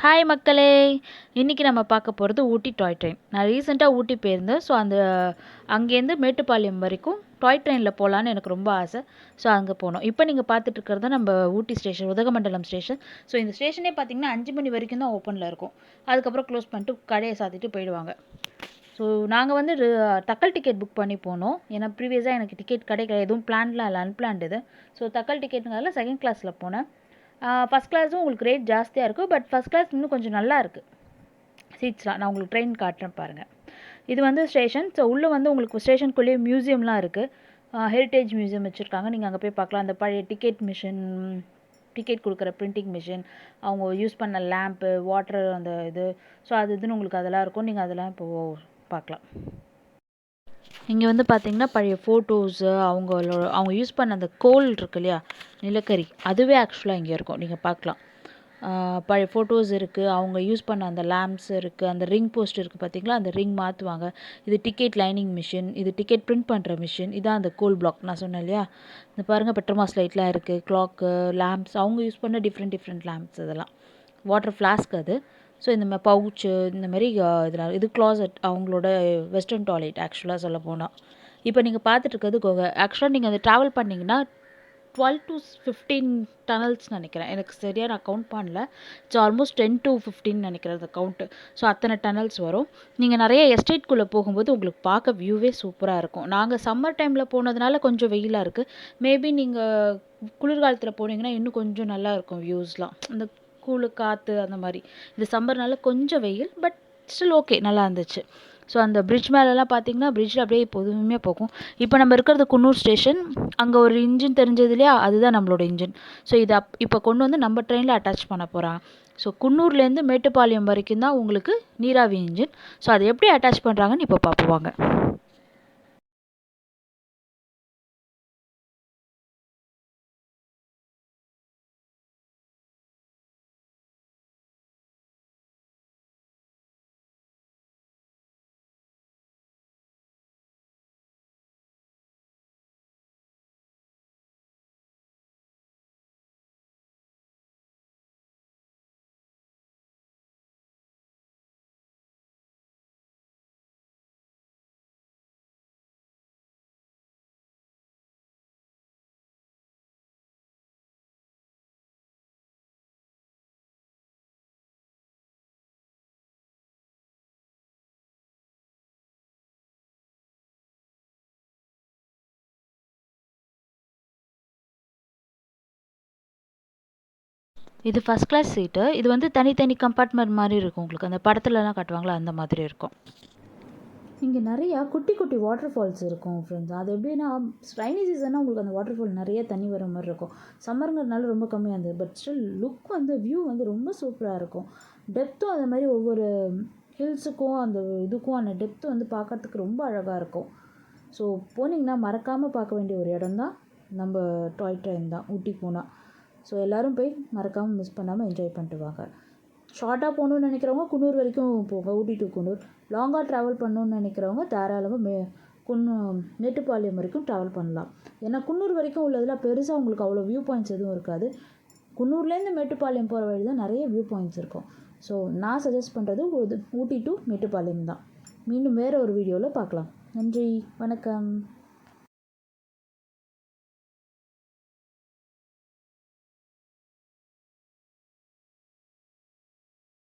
Hi மக்களே, இன்றைக்கி நம்ம பார்க்க போகிறது ஊட்டி டாய் ட்ரெயின். நான் ரீசெண்டாக ஊட்டி போயிருந்தேன். ஸோ அங்கேருந்து மேட்டுப்பாளையம் வரைக்கும் டாய் ட்ரெயினில் போகலான்னு எனக்கு ரொம்ப ஆசை. ஸோ அங்கே போனோம். இப்போ நீங்கள் பார்த்துட்டு இருக்கிறது நம்ம ஊட்டி ஸ்டேஷன், உதகமண்டலம் ஸ்டேஷன். ஸோ இந்த ஸ்டேஷனே பார்த்திங்கன்னா 5 மணி வரைக்கும் தான் ஓப்பனில் இருக்கும். அதுக்கப்புறம் க்ளோஸ் பண்ணிட்டு கடையை சாத்திட்டு போயிடுவாங்க. ஸோ நாங்கள் வந்து தக்கல் டிக்கெட் புக் பண்ணி போனோம். ஏன்னா ப்ரீவியஸாக எனக்கு டிக்கெட் கிடைக்கல, எதுவும் பிளான்லாம் இல்லை, அன்பிளான்டு இது. ஸோ தக்கல் டிக்கெட்டுங்கிறதுல செகண்ட் கிளாஸில் போனேன். ஃபஸ்ட் கிளாஸும் உங்களுக்கு ரேட் ஜாஸ்தியாக இருக்கும், பட் ஃபஸ்ட் கிளாஸ் இன்னும் கொஞ்சம் நல்லா இருக்குது சீட்ஸ்லாம். நான் உங்களுக்கு ட்ரெயின் காட்டுறேன் பாருங்கள். இது வந்து ஸ்டேஷன். ஸோ உள்ளே வந்து உங்களுக்கு ஸ்டேஷனுக்குள்ளேயே மியூசியம்லாம் இருக்குது. ஹெரிட்டேஜ் மியூசியம் வச்சுருக்காங்க, நீங்கள் அங்கே போய் பார்க்கலாம். அந்த பழைய டிக்கெட் மிஷின், டிக்கெட் கொடுக்குற பிரிண்டிங் மிஷின், அவங்க யூஸ் பண்ண லேம்ப்பு, வாட்டர் அந்த இது, ஸோ அது இதுன்னு உங்களுக்கு அதெல்லாம் இருக்கும். நீங்கள் அதெல்லாம் இப்போது பார்க்கலாம். இங்கே வந்து பார்த்திங்கன்னா பழைய ஃபோட்டோஸு, அவங்க யூஸ் பண்ண அந்த கோல் இருக்கு இல்லையா, நிலக்கரி, அதுவே ஆக்சுவலாக இங்கே இருக்கும், நீங்கள் பார்க்கலாம். பழைய ஃபோட்டோஸ் இருக்குது, அவங்க யூஸ் பண்ண அந்த லேம்ப்ஸ் இருக்குது, அந்த ரிங் போஸ்ட் இருக்குது பார்த்திங்களா, அந்த ரிங் மாற்றுவாங்க. இது டிக்கெட் லைனிங் மிஷின், இது டிக்கெட் பிரிண்ட் பண்ணுற மிஷின், இதான் அந்த கோல் பிளாக் நான் சொன்னேன் இல்லையா. இந்த பாருங்கள், பெட்ரோமாஸ் லைட்லாம் இருக்குது, கிளாக்கு, லேம்ப்ஸ், அவங்க யூஸ் பண்ண டிஃப்ரெண்ட் லேம்ப்ஸ், இதெல்லாம் வாட்டர் ஃப்ளாஸ்க் அது. ஸோ இந்த மாதிரி பவுச்சு, இந்த மாதிரி இதெல்லாம் இது க்ளாசட், அவங்களோட வெஸ்டர்ன் டாய்லெட் ஆக்சுவலாக சொல்ல போனால். இப்போ நீங்கள் பார்த்துட்டு இருக்கிறது ஆக்சுவலாக நீங்கள் அதை ட்ராவல் பண்ணிங்கன்னா 12 to 15 டனல்ஸ் நினைக்கிறேன், எனக்கு சரியாக நான் கவுண்ட் பண்ணல. இட்ஸ் ஆல்மோஸ்ட் 10 to 15 நினைக்கிறேன் அந்த கவுண்ட்டு. ஸோ அத்தனை டனல்ஸ் வரும். நீங்கள் நிறைய எஸ்டேட்குள்ளே போகும்போது உங்களுக்கு பார்க்க வியூவே சூப்பராக இருக்கும். நாங்கள் சம்மர் டைமில் போனதுனால கொஞ்சம் வெயிலாக இருக்குது. மேபி நீங்கள் குளிர்காலத்தில் போனீங்கன்னா இன்னும் கொஞ்சம் நல்லா இருக்கும் வியூஸ்லாம், அந்த கூலு காற்று அந்த மாதிரி. இது சம்மர்னால கொஞ்சம் வெயில், பட் ஸ்டில் ஓகே, நல்லா இருந்துச்சு. ஸோ அந்த பிரிட்ஜ் மேலெலாம் பார்த்தீங்கன்னா, பிரிட்ஜில் அப்படியே பொறுமையாக போகும். இப்போ நம்ம இருக்கிறது குன்னூர் ஸ்டேஷன். அங்கே ஒரு இன்ஜின் தெரிஞ்சது இல்லையா, அதுதான் நம்மளோட இன்ஜின். ஸோ இதை இப்போ கொண்டு வந்து நம்ம ட்ரெயினில் அட்டாச் பண்ண போகிறாங்க. ஸோ குன்னூர்லேருந்து மேட்டுப்பாளையம் வரைக்கும் தான் உங்களுக்கு நீராவி இன்ஜின். ஸோ அதை எப்படி அட்டாச் பண்ணுறாங்கன்னு இப்போ பார்ப்போம். இது ஃபஸ்ட் கிளாஸ் சீட்டு. இது வந்து தனித்தனி கம்பார்ட்மெண்ட் மாதிரி இருக்கும். உங்களுக்கு அந்த படத்துலலாம் காட்டுவாங்களா, அந்த மாதிரி இருக்கும். இங்கே நிறையா குட்டி குட்டி வாட்டர் ஃபால்ஸ் இருக்கும் ஃப்ரெண்ட்ஸ். அது எப்படின்னா, ரைனி சீசன்னா உங்களுக்கு அந்த வாட்டர் ஃபால் நிறைய தண்ணி வர மாதிரி இருக்கும். சம்மருங்கிறதுனால ரொம்ப கம்மியாக இருந்தது, பட் ஸ்டில் லுக் வந்து வியூ வந்து ரொம்ப சூப்பராக இருக்கும். டெப்த்தும் அது மாதிரி ஒவ்வொரு ஹில்ஸுக்கும் அந்த இதுக்கும் அந்த டெப்த்து வந்து பார்க்கறதுக்கு ரொம்ப அழகாக இருக்கும். ஸோ போனீங்கன்னா மறக்காமல் பார்க்க வேண்டிய ஒரு இடம் தான் நம்ம டாய் ட்ரெயின் தான், ஊட்டி போனால். ஸோ எல்லோரும் போய் மறக்காமல் மிஸ் பண்ணாமல் என்ஜாய் பண்ணிட்டு வாங்க. ஷார்ட்டாக போகணுன்னு நினைக்கிறவங்க குன்னூர் வரைக்கும் போங்க, ஊட்டி டு குன்னூர். லாங்காக ட்ராவல் பண்ணணுன்னு நினைக்கிறவங்க தாராளமாக மேட்டுப்பாளையம் வரைக்கும் ட்ராவல் பண்ணலாம். ஏன்னா குன்னூர் வரைக்கும் உள்ளதில் பெருசாக உங்களுக்கு அவ்வளோ வியூ பாயிண்ட்ஸ் எதுவும் இருக்காது. குன்னூர்லேருந்து மேட்டுப்பாளையம் போகிற வழி தான் நிறைய வியூ பாயிண்ட்ஸ் இருக்கும். ஸோ நான் சஜஸ்ட் பண்ணுறது ஊட்டி டு மேட்டுப்பாளையம் தான். மீண்டும் வேறு ஒரு வீடியோவில் பார்க்கலாம். நன்றி, வணக்கம்.